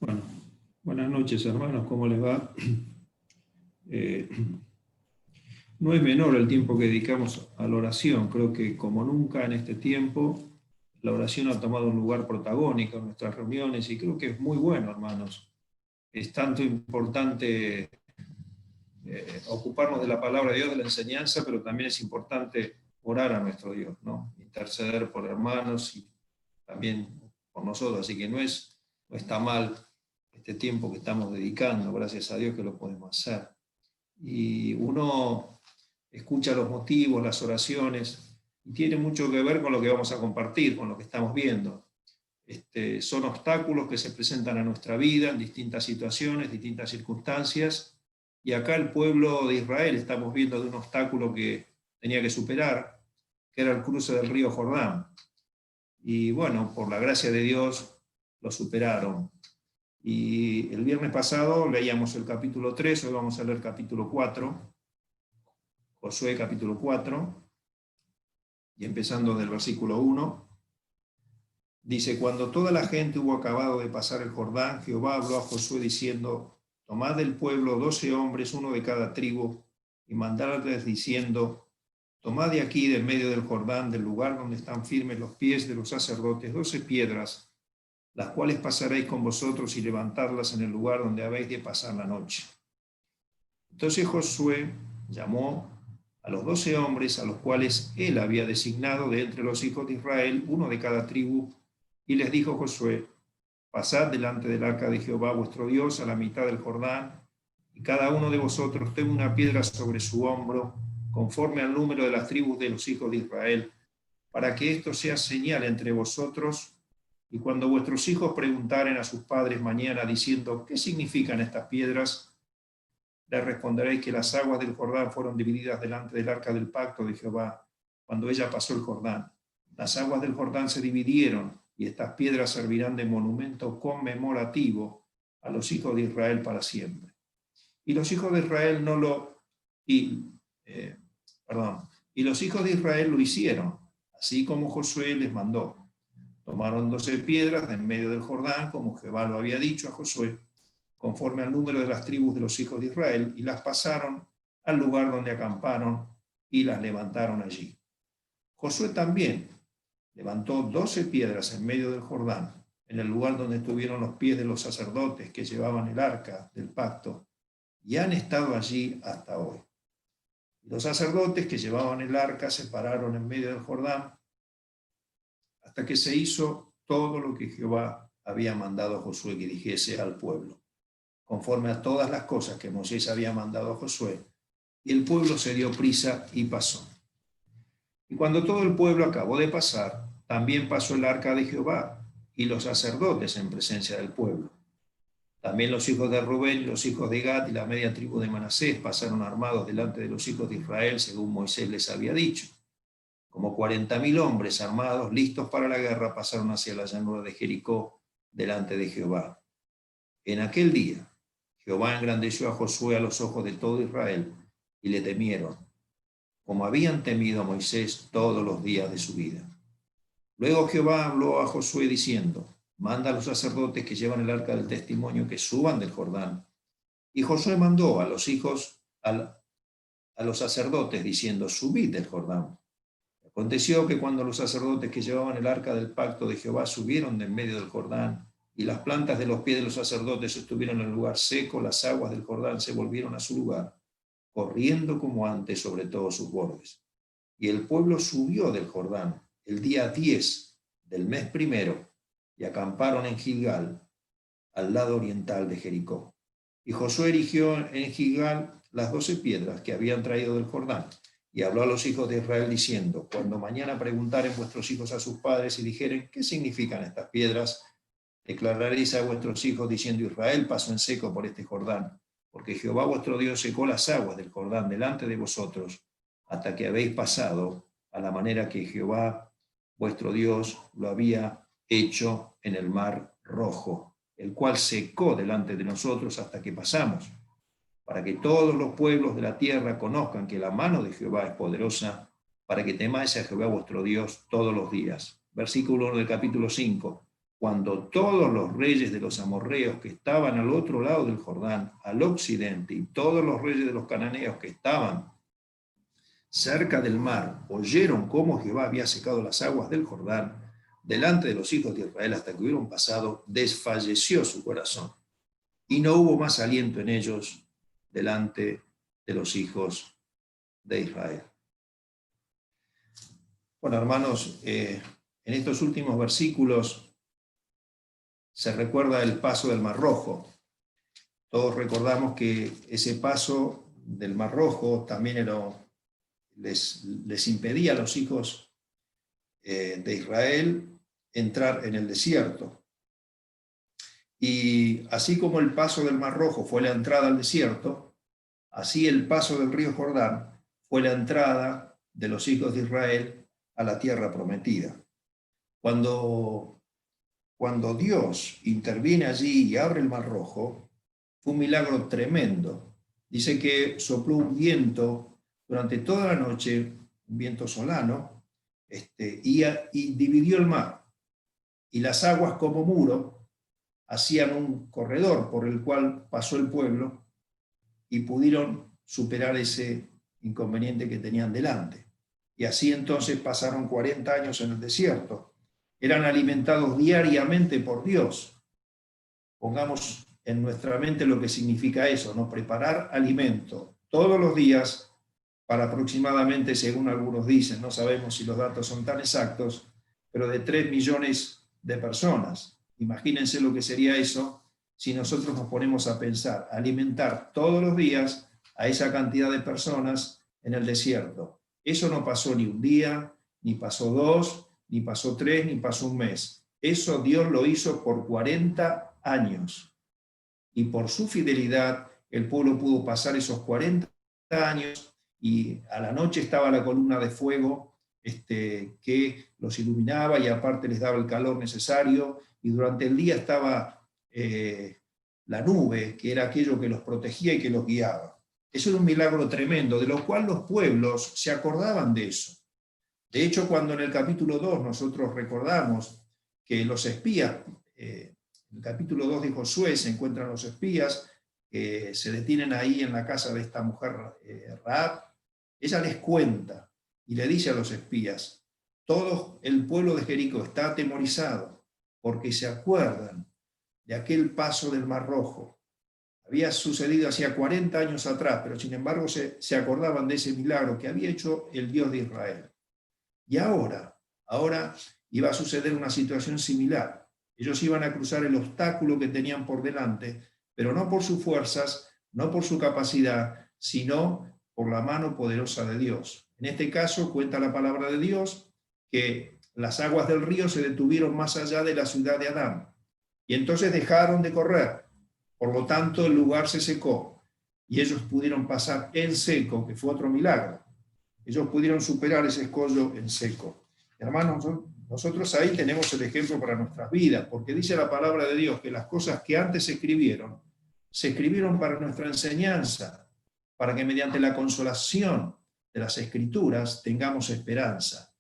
Bueno, buenas noches hermanos, ¿cómo les va? Eh, no es menor el tiempo que dedicamos a la oración, creo que como nunca en este tiempo la oración ha tomado un lugar protagónico en nuestras reuniones y creo que es muy bueno, hermanos. Es tanto importante ocuparnos de la palabra de Dios, de la enseñanza, pero también es importante orar a nuestro Dios, ¿no? Interceder por hermanos y también por nosotros, así que no está mal este tiempo que estamos dedicando, gracias a Dios que lo podemos hacer. Y uno escucha los motivos, las oraciones, y tiene mucho que ver con lo que vamos a compartir, con lo que estamos viendo. Son obstáculos que se presentan a nuestra vida en distintas situaciones, distintas circunstancias, y acá el pueblo de Israel estamos viendo de un obstáculo que tenía que superar, que era el cruce del río Jordán. Y bueno, por la gracia de Dios lo superaron. Y el viernes pasado leíamos el capítulo 3, hoy vamos a leer capítulo 4, Josué capítulo 4, y empezando del versículo 1, dice: cuando toda la gente hubo acabado de pasar el Jordán, Jehová habló a Josué diciendo: tomad del pueblo 12 hombres, uno de cada tribu, y mandadles diciendo: tomad de aquí, del medio del Jordán, del lugar donde están firmes los pies de los sacerdotes, 12 piedras, las cuales pasaréis con vosotros y levantadlas en el lugar donde habéis de pasar la noche. Entonces Josué llamó a los 12 hombres a los cuales él había designado de entre los hijos de Israel, uno de cada tribu, y les dijo Josué: pasad delante del arca de Jehová vuestro Dios a la mitad del Jordán, y cada uno de vosotros tenga una piedra sobre su hombro, conforme al número de las tribus de los hijos de Israel, para que esto sea señal entre vosotros. Y cuando vuestros hijos preguntaren a sus padres mañana diciendo: ¿qué significan estas piedras?, les responderéis que las aguas del Jordán fueron divididas delante del arca del pacto de Jehová, cuando ella pasó el Jordán. Las aguas del Jordán se dividieron, y estas piedras servirán de monumento conmemorativo a los hijos de Israel para siempre. Y los hijos de Israel y los hijos de Israel lo hicieron, así como Josué les mandó. Tomaron 12 piedras de en medio del Jordán, como Jehová lo había dicho a Josué, conforme al número de las tribus de los hijos de Israel, y las pasaron al lugar donde acamparon y las levantaron allí. Josué también levantó 12 piedras en medio del Jordán, en el lugar donde estuvieron los pies de los sacerdotes que llevaban el arca del pacto, y han estado allí hasta hoy. Los sacerdotes que llevaban el arca se pararon en medio del Jordán hasta que se hizo todo lo que Jehová había mandado a Josué que dijese al pueblo, conforme a todas las cosas que Moisés había mandado a Josué. Y el pueblo se dio prisa y pasó. Y cuando todo el pueblo acabó de pasar, también pasó el arca de Jehová y los sacerdotes en presencia del pueblo. También los hijos de Rubén y los hijos de Gad y la media tribu de Manasés pasaron armados delante de los hijos de Israel, según Moisés les había dicho. Como 40.000 hombres armados, listos para la guerra, pasaron hacia la llanura de Jericó delante de Jehová. En aquel día, Jehová engrandeció a Josué a los ojos de todo Israel, y le temieron, como habían temido a Moisés todos los días de su vida. Luego Jehová habló a Josué diciendo: manda a los sacerdotes que llevan el arca del testimonio que suban del Jordán. Y Josué mandó a los sacerdotes diciendo: subid del Jordán. Aconteció que cuando los sacerdotes que llevaban el arca del pacto de Jehová subieron de en medio del Jordán, y las plantas de los pies de los sacerdotes estuvieron en el lugar seco, las aguas del Jordán se volvieron a su lugar, corriendo como antes sobre todos sus bordes. Y el pueblo subió del Jordán el día 10 del mes primero, y acamparon en Gilgal, al lado oriental de Jericó. Y Josué erigió en Gilgal las 12 piedras que habían traído del Jordán, y habló a los hijos de Israel diciendo: cuando mañana preguntaren vuestros hijos a sus padres y dijeren: ¿qué significan estas piedras?, declararéis a vuestros hijos diciendo: Israel pasó en seco por este Jordán, porque Jehová vuestro Dios secó las aguas del Jordán delante de vosotros, hasta que habéis pasado, a la manera que Jehová vuestro Dios lo había hecho en el mar Rojo, el cual secó delante de nosotros hasta que pasamos, para que todos los pueblos de la tierra conozcan que la mano de Jehová es poderosa, para que temáis a Jehová vuestro Dios todos los días. Versículo 1 del capítulo 5. cuando todos los reyes de los amorreos que estaban al otro lado del Jordán, al occidente, y todos los reyes de los cananeos que estaban cerca del mar, oyeron cómo Jehová había secado las aguas del Jordán delante de los hijos de Israel hasta que hubieron pasado, desfalleció su corazón, y no hubo más aliento en ellos delante de los hijos de Israel. Bueno, hermanos, en estos últimos versículos se recuerda el paso del Mar Rojo. Todos recordamos que ese paso del Mar Rojo también les impedía a los hijos de Israel entrar en el desierto. Y así como el paso del Mar Rojo fue la entrada al desierto, así el paso del río Jordán fue la entrada de los hijos de Israel a la tierra prometida. Cuando Dios interviene allí y abre el Mar Rojo, fue un milagro tremendo. Dice que sopló un viento durante toda la noche, un viento solano, y dividió el mar. Y las aguas como muro hacían un corredor por el cual pasó el pueblo y pudieron superar ese inconveniente que tenían delante. Y así entonces pasaron 40 años en el desierto. Eran alimentados diariamente por Dios. Pongamos en nuestra mente lo que significa eso, ¿no? Preparar alimento todos los días para aproximadamente, según algunos dicen, no sabemos si los datos son tan exactos, pero de 3 millones de personas. Imagínense lo que sería eso si nosotros nos ponemos a pensar, alimentar todos los días a esa cantidad de personas en el desierto. Eso no pasó ni un día, ni pasó 2, ni pasó 3, ni pasó un mes. Eso Dios lo hizo por 40 años. Y por su fidelidad, el pueblo pudo pasar esos 40 años, y a la noche estaba la columna de fuego que los iluminaba y aparte les daba el calor necesario, y durante el día estaba la nube, que era aquello que los protegía y que los guiaba. Eso era un milagro tremendo, de lo cual los pueblos se acordaban de eso. De hecho, cuando en el capítulo 2 nosotros recordamos que los espías, en el capítulo 2 de Josué se encuentran los espías, que se detienen ahí en la casa de esta mujer Rahab, ella les cuenta y le dice a los espías, todo el pueblo de Jericó está atemorizado porque se acuerdan de aquel paso del Mar Rojo. Había sucedido hacía 40 años atrás, pero sin embargo se acordaban de ese milagro que había hecho el Dios de Israel. Y ahora iba a suceder una situación similar. Ellos iban a cruzar el obstáculo que tenían por delante, pero no por sus fuerzas, no por su capacidad, sino por la mano poderosa de Dios. En este caso, cuenta la palabra de Dios que las aguas del río se detuvieron más allá de la ciudad de Adán, y entonces dejaron de correr. Por lo tanto, el lugar se secó, y ellos pudieron pasar en seco, que fue otro milagro. Ellos pudieron superar ese escollo en seco. Hermanos, nosotros ahí tenemos el ejemplo para nuestras vidas, porque dice la palabra de Dios que las cosas que antes se escribieron para nuestra enseñanza, para que mediante la consolación de las Escrituras tengamos esperanza.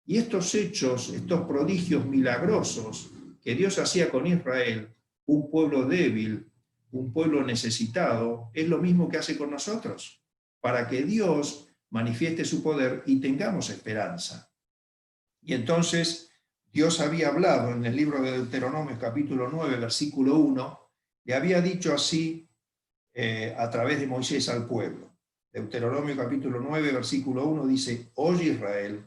Y estos hechos, estos prodigios milagrosos que Dios hacía con Israel, un pueblo débil, un pueblo necesitado, es lo mismo que hace con nosotros, para que Dios manifieste su poder y tengamos esperanza. Y entonces Dios había hablado en el libro de Deuteronomio capítulo 9, versículo 1, le había dicho así a través de Moisés al pueblo. Deuteronomio capítulo 9, versículo 1 dice, Oye Israel,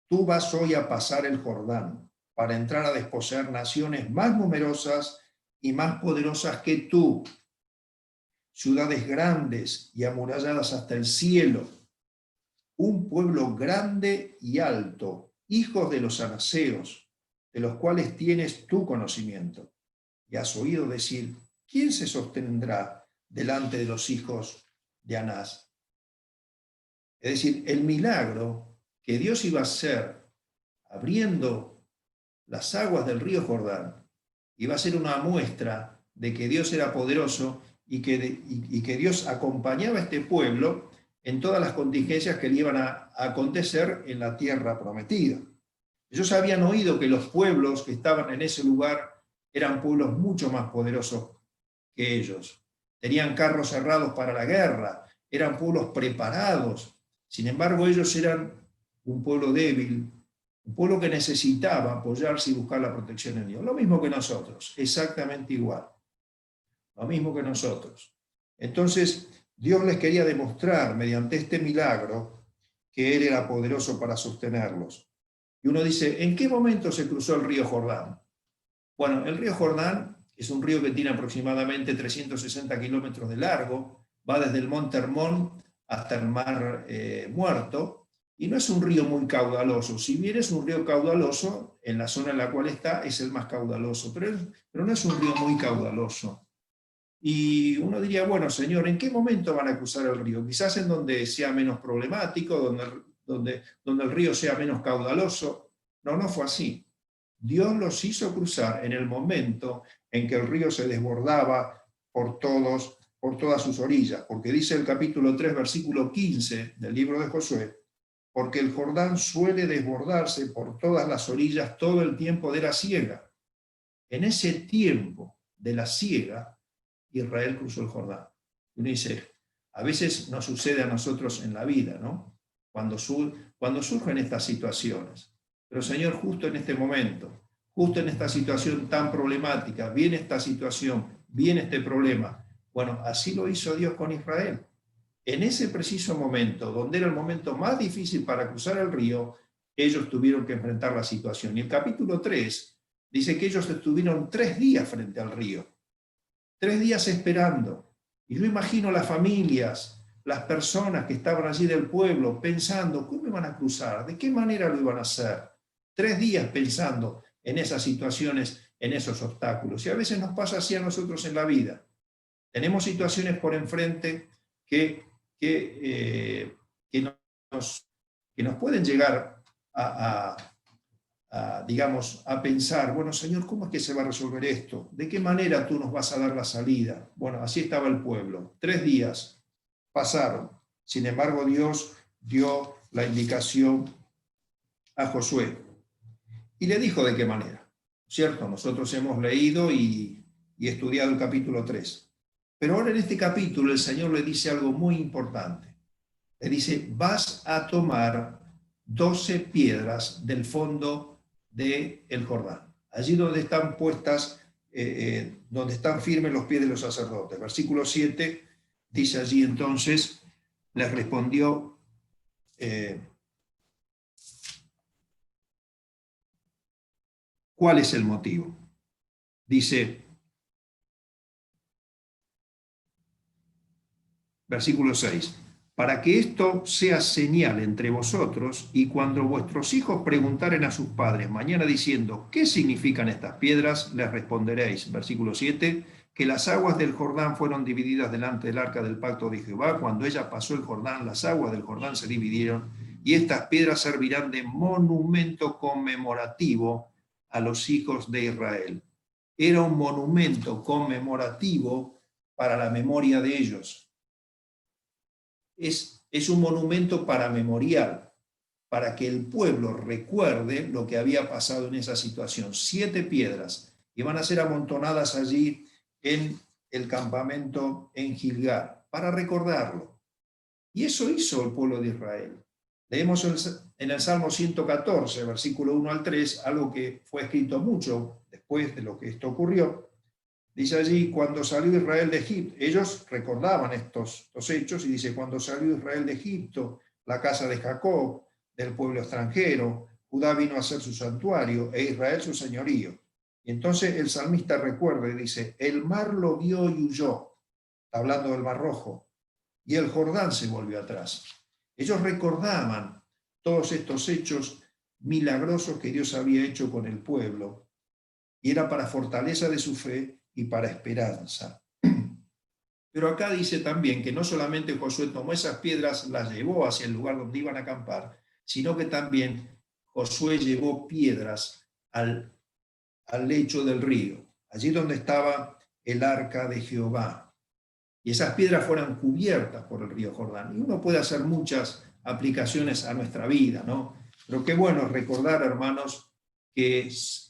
tú vas hoy a pasar el Jordán para entrar a desposeer naciones más numerosas y más poderosas que tú, ciudades grandes y amuralladas hasta el cielo, un pueblo grande y alto, hijos de los anaseos, de los cuales tienes tu conocimiento. Y has oído decir, ¿quién se sostendrá delante de los hijos de Anás? Es decir, el milagro que Dios iba a hacer abriendo las aguas del río Jordán iba a ser una muestra de que Dios era poderoso y que Dios acompañaba a este pueblo en todas las contingencias que le iban a acontecer en la tierra prometida. Ellos habían oído que los pueblos que estaban en ese lugar eran pueblos mucho más poderosos que ellos. Tenían carros cerrados para la guerra, eran pueblos preparados. Sin embargo, ellos eran un pueblo débil, un pueblo que necesitaba apoyarse y buscar la protección de Dios. Lo mismo que nosotros, exactamente igual. Lo mismo que nosotros. Entonces, Dios les quería demostrar mediante este milagro que Él era poderoso para sostenerlos. Y uno dice, ¿en qué momento se cruzó el río Jordán? Bueno, el río Jordán es un río que tiene aproximadamente 360 kilómetros de largo, va desde el monte Hermón hasta el mar Muerto, y no es un río muy caudaloso. Si bien es un río caudaloso, en la zona en la cual está es el más caudaloso, pero no es un río muy caudaloso. Y uno diría, bueno, Señor, ¿en qué momento van a cruzar el río? Quizás en donde sea menos problemático, donde el río sea menos caudaloso. No, no fue así. Dios los hizo cruzar en el momento en que el río se desbordaba por todas sus orillas, porque dice el capítulo 3, versículo 15 del libro de Josué, porque el Jordán suele desbordarse por todas las orillas todo el tiempo de la siega. En ese tiempo de la siega, Israel cruzó el Jordán. Uno dice, a veces nos sucede a nosotros en la vida, ¿no? Cuando surgen estas situaciones. Pero Señor, justo en este momento, justo en esta situación tan problemática, viene esta situación, viene este problema. Bueno, así lo hizo Dios con Israel. En ese preciso momento, donde era el momento más difícil para cruzar el río, ellos tuvieron que enfrentar la situación. Y el capítulo 3 dice que ellos estuvieron 3 días frente al río. 3 días esperando. Y yo imagino las familias, las personas que estaban allí del pueblo, pensando, ¿cómo iban a cruzar? ¿De qué manera lo iban a hacer? 3 días pensando en esas situaciones, en esos obstáculos. Y a veces nos pasa así a nosotros en la vida. Tenemos situaciones por enfrente que nos pueden llegar digamos, a pensar, bueno, Señor, ¿cómo es que se va a resolver esto? ¿De qué manera tú nos vas a dar la salida? Bueno, así estaba el pueblo. 3 días pasaron. Sin embargo, Dios dio la indicación a Josué y le dijo de qué manera. ¿Cierto? Nosotros hemos leído y estudiado el capítulo 3. Pero ahora en este capítulo el Señor le dice algo muy importante. Le dice, vas a tomar 12 piedras del fondo del Jordán, allí donde están puestas, donde están firmes los pies de los sacerdotes. Versículo 7 dice allí entonces, les respondió, ¿cuál es el motivo? Dice, versículo 6, para que esto sea señal entre vosotros, y cuando vuestros hijos preguntaren a sus padres mañana diciendo, ¿qué significan estas piedras? Les responderéis, versículo 7, que las aguas del Jordán fueron divididas delante del arca del pacto de Jehová. Cuando ella pasó el Jordán, las aguas del Jordán se dividieron, y estas piedras servirán de monumento conmemorativo a los hijos de Israel. Era un monumento conmemorativo para la memoria de ellos. Es un monumento para memorial, para que el pueblo recuerde lo que había pasado en esa situación. 7 piedras, y van a ser amontonadas allí en el campamento en Gilgal, para recordarlo. Y eso hizo el pueblo de Israel. Leemos en el Salmo 114, versículo 1 al 3, algo que fue escrito mucho después de lo que esto ocurrió. Dice allí, cuando salió Israel de Egipto, ellos recordaban estos hechos, y dice, cuando salió Israel de Egipto, la casa de Jacob, del pueblo extranjero, Judá vino a ser su santuario, e Israel su señorío. Y entonces el salmista recuerda y dice, el mar lo vio y huyó, está hablando del Mar Rojo, y el Jordán se volvió atrás. Ellos recordaban todos estos hechos milagrosos que Dios había hecho con el pueblo, y era para fortaleza de su fe y para esperanza. Pero acá dice también que no solamente Josué tomó esas piedras, las llevó hacia el lugar donde iban a acampar, sino que también Josué llevó piedras al lecho del río, allí donde estaba el arca de Jehová. Y esas piedras fueron cubiertas por el río Jordán. Y uno puede hacer muchas aplicaciones a nuestra vida, ¿no? Pero qué bueno recordar, hermanos, que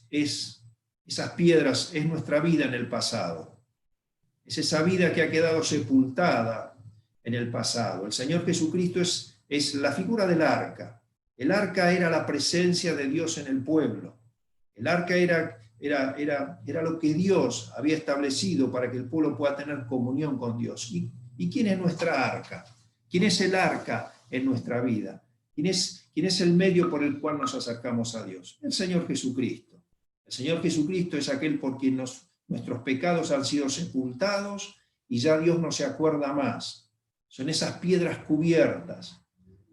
es Esas piedras es nuestra vida en el pasado. Es esa vida que ha quedado sepultada en el pasado. El Señor Jesucristo es la figura del arca. El arca era la presencia de Dios en el pueblo. El arca era lo que Dios había establecido para que el pueblo pueda tener comunión con Dios. ¿Y quién es nuestra arca? ¿Quién es el arca en nuestra vida? ¿Quién es el medio por el cual nos acercamos a Dios? El Señor Jesucristo. El Señor Jesucristo es aquel por quien nuestros pecados han sido sepultados y ya Dios no se acuerda más. Son esas piedras cubiertas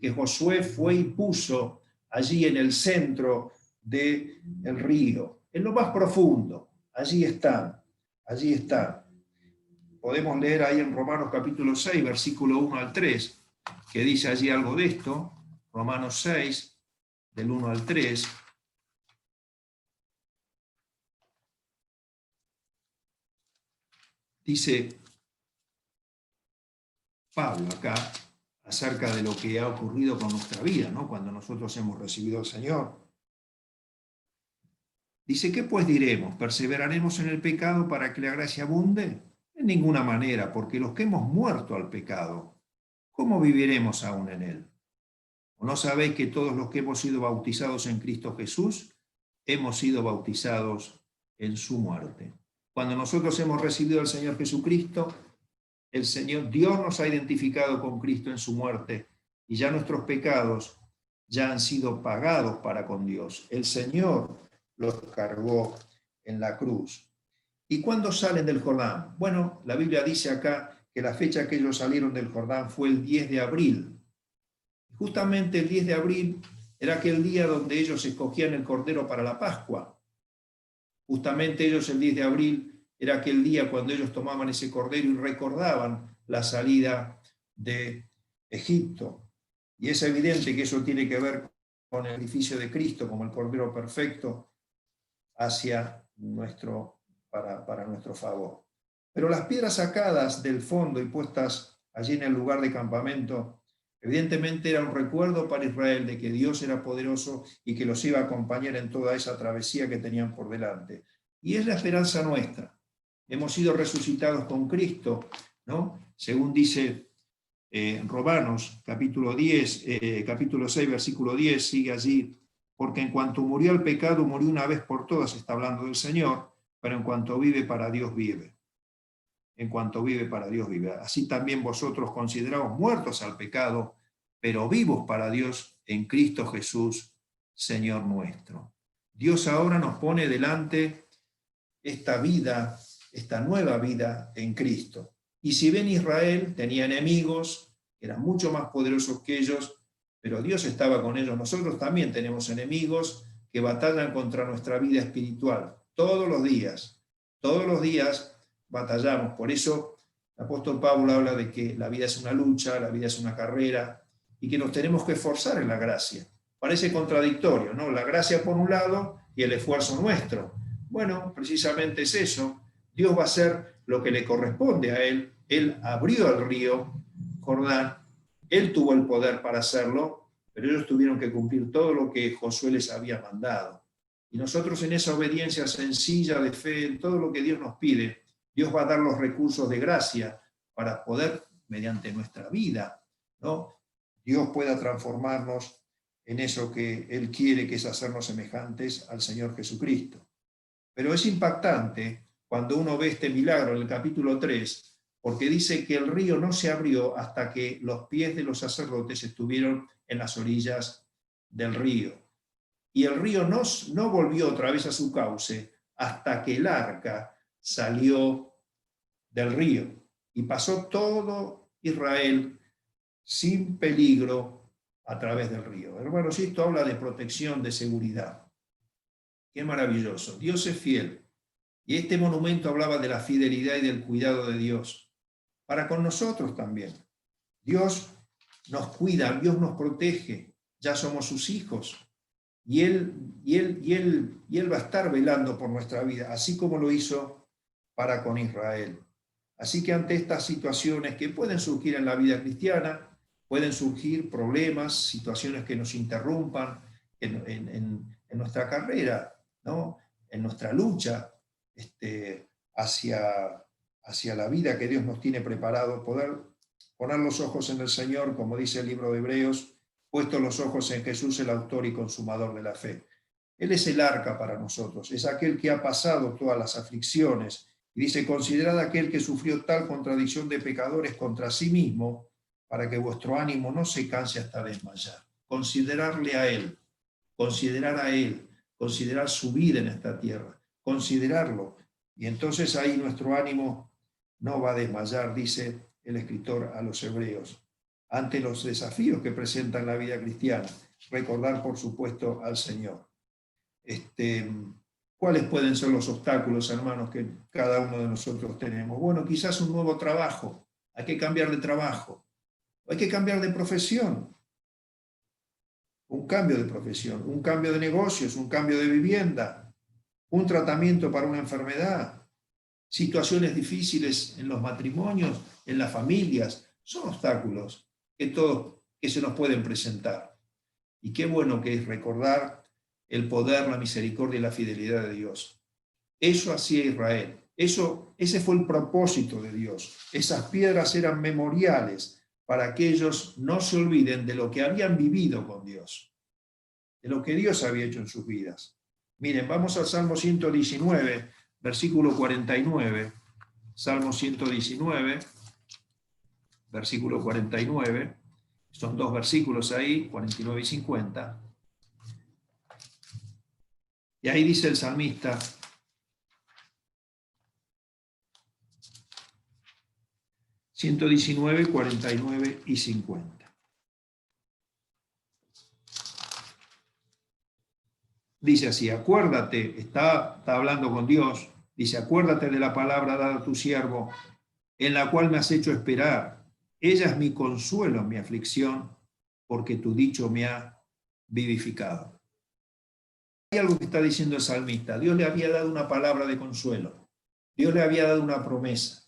que Josué fue y puso allí en el centro del río, en lo más profundo. Allí están, allí están. Podemos leer ahí en Romanos capítulo 6, versículo 1 al 3, que dice allí algo de esto. Romanos 6, del 1 al 3. Dice Pablo acá acerca de lo que ha ocurrido con nuestra vida, ¿no? Cuando nosotros hemos recibido al Señor. Dice, ¿qué pues diremos? ¿Perseveraremos en el pecado para que la gracia abunde? En ninguna manera, porque los que hemos muerto al pecado, ¿cómo viviremos aún en él? ¿O no sabéis que todos los que hemos sido bautizados en Cristo Jesús, hemos sido bautizados en su muerte? Cuando nosotros hemos recibido al Señor Jesucristo, el Señor, Dios nos ha identificado con Cristo en su muerte y ya nuestros pecados ya han sido pagados para con Dios. El Señor los cargó en la cruz. ¿Y cuándo salen del Jordán? Bueno, la Biblia dice acá que la fecha que ellos salieron del Jordán fue el 10 de abril. Justamente el 10 de abril era aquel día donde ellos escogían el cordero para la Pascua. Justamente ellos el 10 de abril era aquel día cuando ellos tomaban ese cordero y recordaban la salida de Egipto. Y es evidente que eso tiene que ver con el sacrificio de Cristo como el cordero perfecto para nuestro favor. Pero las piedras sacadas del fondo y puestas allí en el lugar de campamento, evidentemente era un recuerdo para Israel de que Dios era poderoso y que los iba a acompañar en toda esa travesía que tenían por delante. Y es la esperanza nuestra. Hemos sido resucitados con Cristo, ¿no? Según dice Romanos, capítulo 6, versículo 10, sigue allí, porque en cuanto murió el pecado, murió una vez por todas, está hablando del Señor, pero en cuanto vive, para Dios vive. En cuanto vive, para Dios vive. Así también vosotros consideraos muertos al pecado, pero vivos para Dios en Cristo Jesús, Señor nuestro. Dios ahora nos pone delante esta vida, esta nueva vida en Cristo. Y si bien Israel tenía enemigos, eran mucho más poderosos que ellos, pero Dios estaba con ellos. Nosotros también tenemos enemigos que batallan contra nuestra vida espiritual. Todos los días batallamos. Por eso el apóstol Pablo habla de que la vida es una lucha, la vida es una carrera, y que nos tenemos que esforzar en la gracia. Parece contradictorio, ¿no? La gracia por un lado y el esfuerzo nuestro. Bueno, precisamente es eso. Dios va a hacer lo que le corresponde a Él. Él abrió el río Jordán, Él tuvo el poder para hacerlo, pero ellos tuvieron que cumplir todo lo que Josué les había mandado. Y nosotros en esa obediencia sencilla de fe, en todo lo que Dios nos pide, Dios va a dar los recursos de gracia para poder, mediante nuestra vida, ¿no? Dios pueda transformarnos en eso que Él quiere, que es hacernos semejantes al Señor Jesucristo. Pero es impactante cuando uno ve este milagro en el capítulo 3, porque dice que el río no se abrió hasta que los pies de los sacerdotes estuvieron en las orillas del río. Y el río no volvió otra vez a su cauce hasta que el arca salió del río. Y pasó todo Israel sin peligro a través del río. Hermanos, esto habla de protección, de seguridad. Qué maravilloso. Dios es fiel. Y este monumento hablaba de la fidelidad y del cuidado de Dios. Para con nosotros también. Dios nos cuida, Dios nos protege. Ya somos sus hijos. Y Él va a estar velando por nuestra vida, así como lo hizo para con Israel. Así que ante estas situaciones que pueden surgir en la vida cristiana, pueden surgir problemas, situaciones que nos interrumpan en nuestra carrera, ¿no? en nuestra lucha hacia la vida que Dios nos tiene preparado, poder poner los ojos en el Señor, como dice el libro de Hebreos, puestos los ojos en Jesús, el autor y consumador de la fe. Él es el arca para nosotros, es aquel que ha pasado todas las aflicciones. Y dice, considerad aquel que sufrió tal contradicción de pecadores contra sí mismo, para que vuestro ánimo no se canse hasta desmayar. Considerarle a Él, considerar su vida en esta tierra, considerarlo. Y entonces ahí nuestro ánimo no va a desmayar, dice el escritor a los hebreos, ante los desafíos que presentan la vida cristiana. Recordar, por supuesto, al Señor. ¿Cuáles pueden ser los obstáculos, hermanos, que cada uno de nosotros tenemos? Bueno, quizás un nuevo trabajo. Hay que cambiar de trabajo. Hay que cambiar de profesión. Un cambio de profesión, un cambio de negocios, un cambio de vivienda, un tratamiento para una enfermedad, situaciones difíciles en los matrimonios, en las familias. Son obstáculos que se nos pueden presentar. Y qué bueno que es recordar el poder, la misericordia y la fidelidad de Dios. Eso hacía Israel. Ese fue el propósito de Dios. Esas piedras eran memoriales para que ellos no se olviden de lo que habían vivido con Dios, de lo que Dios había hecho en sus vidas. Miren, vamos al Salmo 119, versículo 49. Salmo 119, versículo 49. Son dos versículos ahí, 49 y 50. Y ahí dice el salmista, (119, 49 y 50). Dice así, acuérdate, está hablando con Dios, dice, acuérdate de la palabra dada a tu siervo, en la cual me has hecho esperar. Ella es mi consuelo en mi aflicción, porque tu dicho me ha vivificado. Hay algo que está diciendo el salmista. Dios le había dado una palabra de consuelo. Dios le había dado una promesa.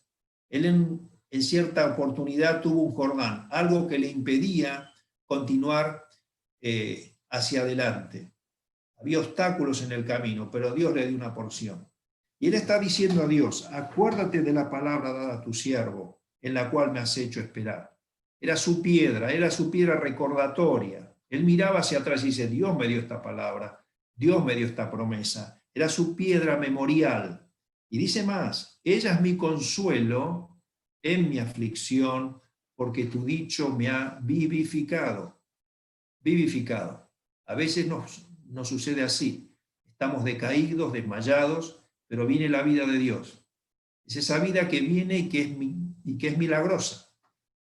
Él en cierta oportunidad tuvo un Jordán, algo que le impedía continuar hacia adelante. Había obstáculos en el camino, pero Dios le dio una porción. Y él está diciendo a Dios, acuérdate de la palabra dada a tu siervo, en la cual me has hecho esperar. Era su piedra recordatoria. Él miraba hacia atrás y dice, Dios me dio esta palabra, Dios me dio esta promesa. Era su piedra memorial. Y dice más, ella es mi consuelo en mi aflicción, porque tu dicho me ha vivificado. Vivificado. A veces nos sucede así. Estamos decaídos, desmayados, pero viene la vida de Dios. Es esa vida que viene y que es milagrosa,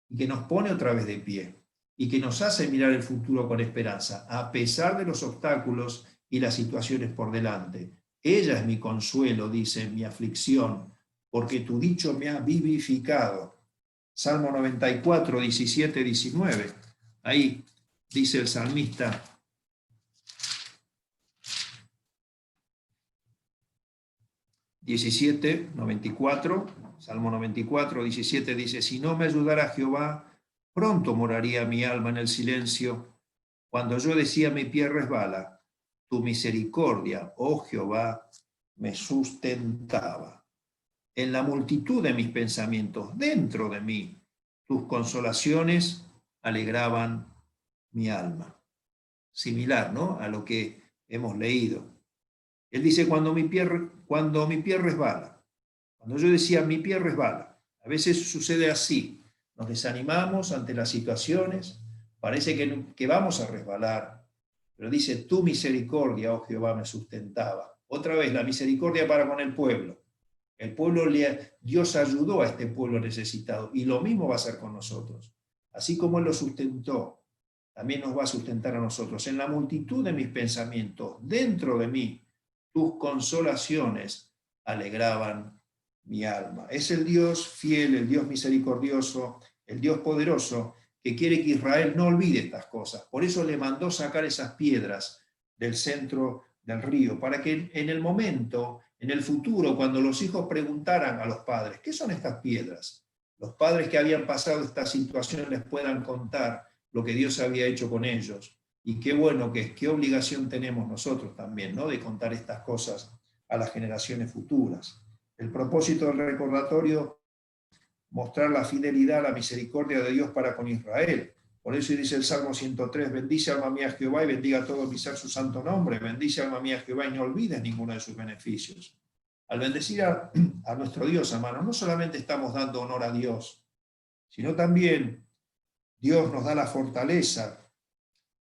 y que nos pone otra vez de pie, y que nos hace mirar el futuro con esperanza, a pesar de los obstáculos y las situaciones por delante. Ella es mi consuelo, dice, en mi aflicción, porque tu dicho me ha vivificado. Salmo 94, 17, 19. Ahí dice el salmista, Salmo 94, 17 dice, si no me ayudara Jehová, pronto moraría mi alma en el silencio. Cuando yo decía mi pie resbala, tu misericordia, oh Jehová, me sustentaba. En la multitud de mis pensamientos, dentro de mí, tus consolaciones alegraban mi alma. Similar, ¿no?, a lo que hemos leído. Él dice, cuando mi pie resbala, cuando yo decía mi pie resbala, a veces sucede así, nos desanimamos ante las situaciones, parece que vamos a resbalar, pero dice, tu misericordia, oh Jehová, me sustentaba. Otra vez, la misericordia para con el pueblo. Dios ayudó a este pueblo necesitado, y lo mismo va a ser con nosotros. Así como Él lo sustentó, también nos va a sustentar a nosotros. En la multitud de mis pensamientos, dentro de mí, tus consolaciones alegraban mi alma. Es el Dios fiel, el Dios misericordioso, el Dios poderoso, que quiere que Israel no olvide estas cosas. Por eso le mandó sacar esas piedras del centro del río, para que en el momento, en el futuro, cuando los hijos preguntaran a los padres, ¿qué son estas piedras?, los padres que habían pasado esta situación les puedan contar lo que Dios había hecho con ellos. Y qué bueno que es, qué obligación tenemos nosotros también, ¿no?, de contar estas cosas a las generaciones futuras. El propósito del recordatorio, mostrar la fidelidad, la misericordia de Dios para con Israel. Por eso dice el Salmo 103, bendice alma mía a Jehová y bendiga todo mi ser su santo nombre. Bendice alma mía a Jehová y no olvides ninguno de sus beneficios. Al bendecir a nuestro Dios, hermano, no solamente estamos dando honor a Dios, sino también Dios nos da la fortaleza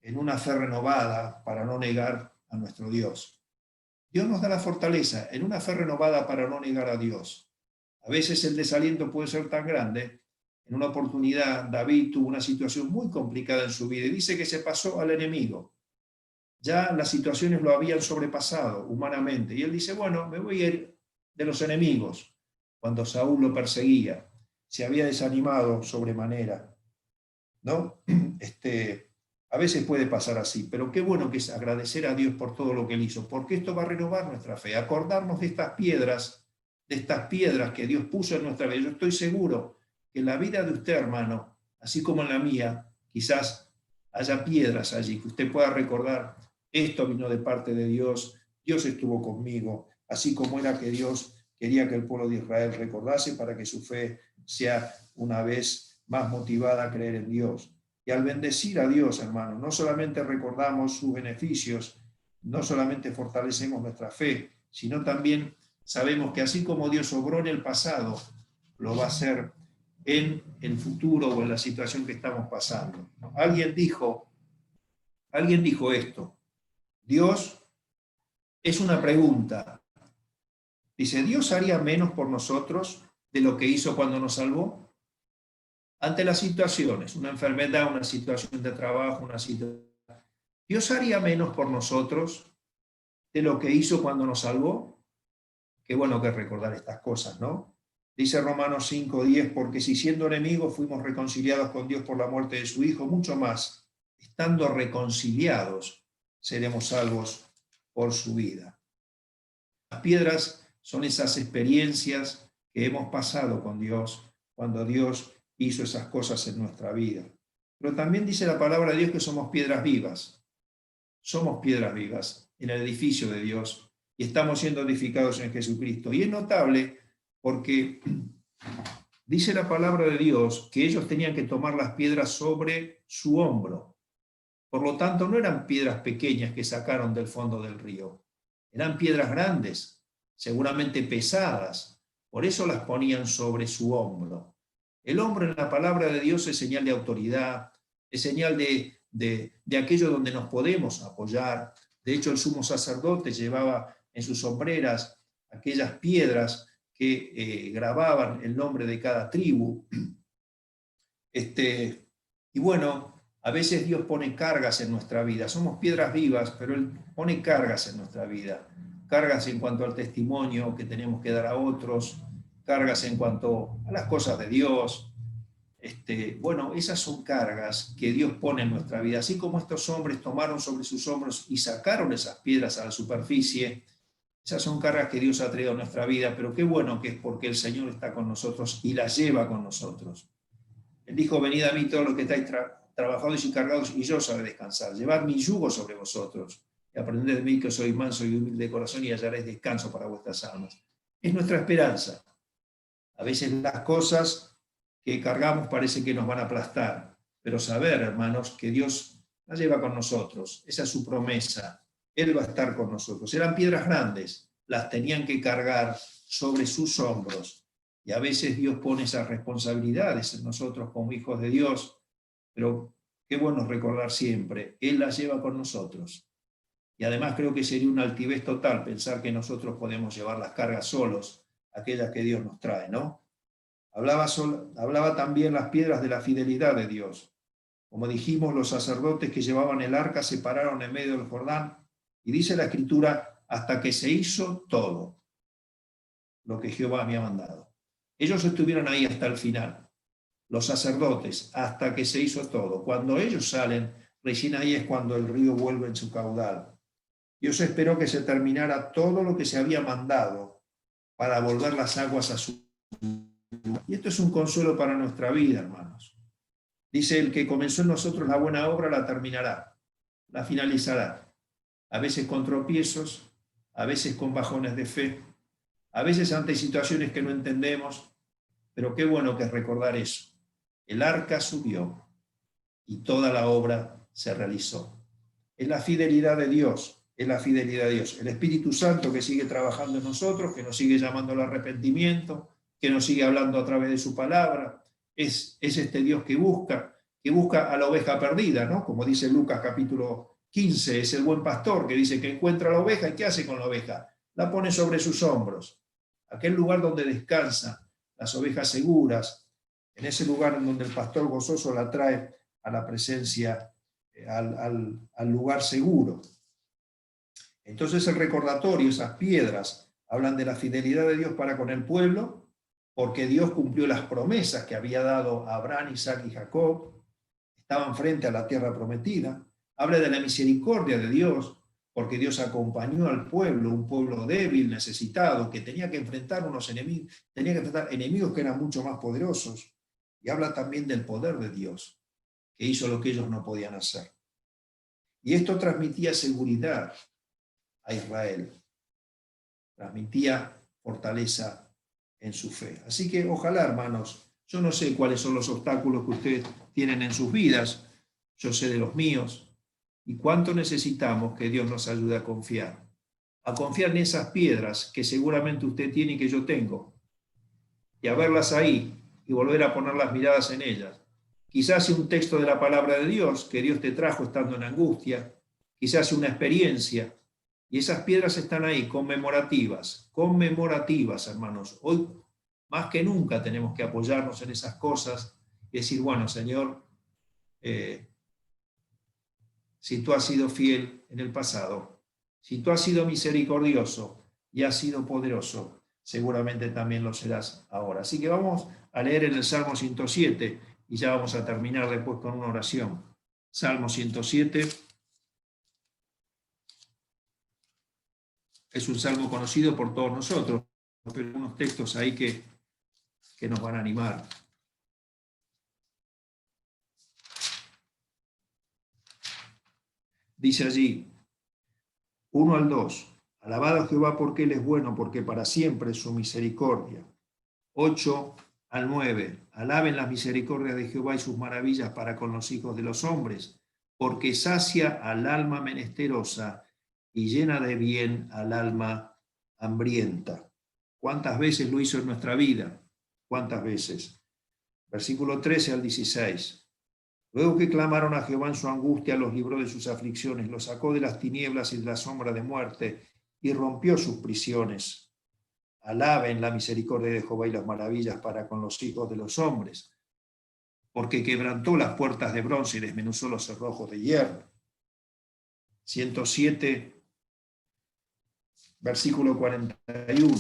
en una fe renovada para no negar a nuestro Dios. Dios nos da la fortaleza en una fe renovada para no negar a Dios. A veces el desaliento puede ser tan grande. En una oportunidad, David tuvo una situación muy complicada en su vida y dice que se pasó al enemigo. Ya las situaciones lo habían sobrepasado humanamente. Y él dice, bueno, me voy a ir de los enemigos. Cuando Saúl lo perseguía, se había desanimado sobremanera, ¿no? A veces puede pasar así, pero qué bueno que es agradecer a Dios por todo lo que Él hizo, porque esto va a renovar nuestra fe, acordarnos de estas piedras que Dios puso en nuestra vida. Yo estoy seguro que en la vida de usted, hermano, así como en la mía, quizás haya piedras allí, que usted pueda recordar, esto vino de parte de Dios, Dios estuvo conmigo, así como era que Dios quería que el pueblo de Israel recordase para que su fe sea una vez más motivada a creer en Dios. Y al bendecir a Dios, hermano, no solamente recordamos sus beneficios, no solamente fortalecemos nuestra fe, sino también sabemos que así como Dios obró en el pasado, lo va a hacer en el futuro o en la situación que estamos pasando. Alguien dijo esto, Dios es una pregunta. Dice, ¿Dios haría menos por nosotros de lo que hizo cuando nos salvó? Ante las situaciones, una enfermedad, una situación de trabajo, una situación... ¿Dios haría menos por nosotros de lo que hizo cuando nos salvó? Qué bueno que recordar estas cosas, ¿no? Dice Romanos 5:10, porque si siendo enemigos fuimos reconciliados con Dios por la muerte de su Hijo, mucho más, estando reconciliados, seremos salvos por su vida. Las piedras son esas experiencias que hemos pasado con Dios cuando Dios hizo esas cosas en nuestra vida. Pero también dice la palabra de Dios que somos piedras vivas. Somos piedras vivas en el edificio de Dios y estamos siendo edificados en Jesucristo. Y es notable porque dice la palabra de Dios que ellos tenían que tomar las piedras sobre su hombro. Por lo tanto, no eran piedras pequeñas que sacaron del fondo del río. Eran piedras grandes, seguramente pesadas. Por eso las ponían sobre su hombro. El hombro en la palabra de Dios es señal de autoridad, es señal de aquello donde nos podemos apoyar. De hecho, el sumo sacerdote llevaba en sus sombreras aquellas piedras que grababan el nombre de cada tribu. Y bueno, a veces Dios pone cargas en nuestra vida. Somos piedras vivas, pero Él pone cargas en nuestra vida. Cargas en cuanto al testimonio que tenemos que dar a otros, cargas en cuanto a las cosas de Dios. Bueno, esas son cargas que Dios pone en nuestra vida. Así como estos hombres tomaron sobre sus hombros y sacaron esas piedras a la superficie, esas son cargas que Dios ha traído a nuestra vida, pero qué bueno que es porque el Señor está con nosotros y las lleva con nosotros. Él dijo, venid a mí todos los que estáis trabajados y cargados, y yo os haré descansar. Llevad mi yugo sobre vosotros, y aprended de mí que soy manso y humilde de corazón, y hallaréis descanso para vuestras almas. Es nuestra esperanza. A veces las cosas que cargamos parece que nos van a aplastar, pero saber, hermanos, que Dios las lleva con nosotros. Esa es su promesa. Él va a estar con nosotros. Eran piedras grandes, las tenían que cargar sobre sus hombros. Y a veces Dios pone esas responsabilidades en nosotros como hijos de Dios, pero qué bueno recordar siempre, Él las lleva con nosotros. Y además creo que sería una altivez total pensar que nosotros podemos llevar las cargas solos, aquellas que Dios nos trae, ¿no? Hablaba también las piedras de la fidelidad de Dios. Como dijimos, los sacerdotes que llevaban el arca se pararon en medio del Jordán, y dice la Escritura, hasta que se hizo todo lo que Jehová había mandado. Ellos estuvieron ahí hasta el final, los sacerdotes, hasta que se hizo todo. Cuando ellos salen, recién ahí es cuando el río vuelve en su caudal. Dios esperó que se terminara todo lo que se había mandado para volver las aguas a su lugar. Y esto es un consuelo para nuestra vida, hermanos. Dice, el que comenzó en nosotros la buena obra la terminará, la finalizará. A veces con tropiezos, a veces con bajones de fe, a veces ante situaciones que no entendemos, pero qué bueno que es recordar eso. El arca subió y toda la obra se realizó. Es la fidelidad de Dios, es la fidelidad de Dios. El Espíritu Santo que sigue trabajando en nosotros, que nos sigue llamando al arrepentimiento, que nos sigue hablando a través de su palabra. Es este Dios que busca a la oveja perdida, ¿no? Como dice Lucas capítulo 15, es el buen pastor que dice que encuentra a la oveja y ¿qué hace con la oveja? La pone sobre sus hombros. Aquel lugar donde descansan las ovejas seguras, en ese lugar en donde el pastor gozoso la trae a la presencia, al lugar seguro. Entonces el recordatorio, esas piedras, hablan de la fidelidad de Dios para con el pueblo, porque Dios cumplió las promesas que había dado a Abraham, Isaac y Jacob, estaban frente a la tierra prometida. Habla de la misericordia de Dios, porque Dios acompañó al pueblo, un pueblo débil, necesitado, que tenía que enfrentar unos enemigos, tenía que enfrentar enemigos que eran mucho más poderosos. Y habla también del poder de Dios, que hizo lo que ellos no podían hacer. Y esto transmitía seguridad a Israel, transmitía fortaleza en su fe. Así que ojalá, hermanos, yo no sé cuáles son los obstáculos que ustedes tienen en sus vidas, yo sé de los míos, y cuánto necesitamos que Dios nos ayude a confiar en esas piedras que seguramente usted tiene y que yo tengo, y a verlas ahí y volver a poner las miradas en ellas. Quizás sea un texto de la palabra de Dios que Dios te trajo estando en angustia, quizás sea una experiencia, y esas piedras están ahí, conmemorativas, hermanos. Hoy, más que nunca, tenemos que apoyarnos en esas cosas y decir, bueno, Señor, si tú has sido fiel en el pasado, si tú has sido misericordioso y has sido poderoso, seguramente también lo serás ahora. Así que vamos a leer en el Salmo 107 y ya vamos a terminar después con una oración. Salmo 107. Es un salmo conocido por todos nosotros, pero hay unos textos ahí que nos van a animar. Dice allí, 1 al 2, alabado a Jehová porque Él es bueno, porque para siempre es su misericordia. 8 al 9, alaben las misericordias de Jehová y sus maravillas para con los hijos de los hombres, porque sacia al alma menesterosa y llena de bien al alma hambrienta. ¿Cuántas veces lo hizo en nuestra vida? ¿Cuántas veces? Versículo 13 al 16. Luego que clamaron a Jehová en su angustia, los libró de sus aflicciones, los sacó de las tinieblas y de la sombra de muerte, y rompió sus prisiones. Alaben la misericordia de Jehová y las maravillas para con los hijos de los hombres, porque quebrantó las puertas de bronce y desmenuzó los cerrojos de hierro. 107, versículo 41.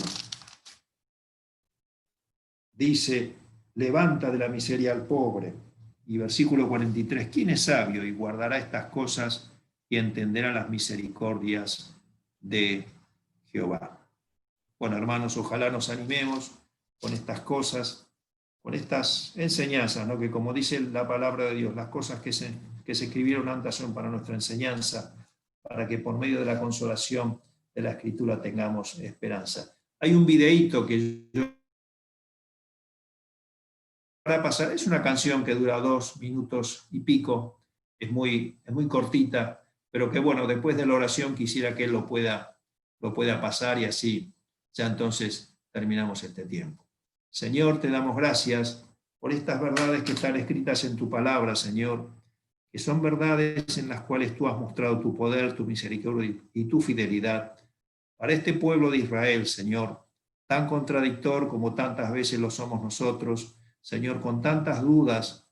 Dice, levanta de la miseria al pobre. Y versículo 43, ¿quién es sabio y guardará estas cosas y entenderá las misericordias de Jehová? Bueno, hermanos, ojalá nos animemos con estas cosas, con estas enseñanzas, ¿no? Que como dice la palabra de Dios, las cosas que se escribieron antes son para nuestra enseñanza, para que por medio de la consolación de la Escritura tengamos esperanza. Hay un videíto que yo para pasar, es una canción que dura 2 minutos y pico, es muy cortita, pero que bueno, después de la oración quisiera que él lo pueda pasar y así ya entonces terminamos este tiempo. Señor, te damos gracias por estas verdades que están escritas en tu palabra, Señor, que son verdades en las cuales tú has mostrado tu poder, tu misericordia y tu fidelidad para este pueblo de Israel, Señor, tan contradictor como tantas veces lo somos nosotros, Señor, con tantas dudas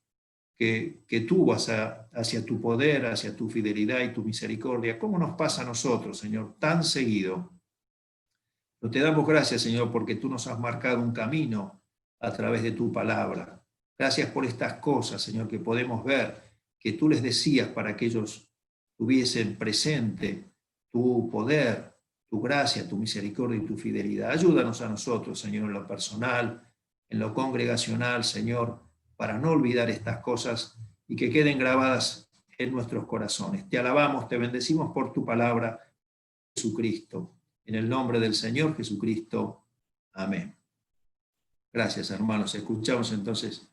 que tuvo hacia tu poder, hacia tu fidelidad y tu misericordia. ¿Cómo nos pasa a nosotros, Señor, tan seguido? Pero te damos gracias, Señor, porque tú nos has marcado un camino a través de tu palabra. Gracias por estas cosas, Señor, que podemos ver, que tú les decías para que ellos tuviesen presente tu poder, tu gracia, tu misericordia y tu fidelidad. Ayúdanos a nosotros, Señor, en lo personal, en lo congregacional, Señor, para no olvidar estas cosas y que queden grabadas en nuestros corazones. Te alabamos, te bendecimos por tu palabra, Jesucristo. En el nombre del Señor Jesucristo. Amén. Gracias, hermanos. Escuchamos entonces.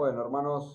Bueno, hermanos,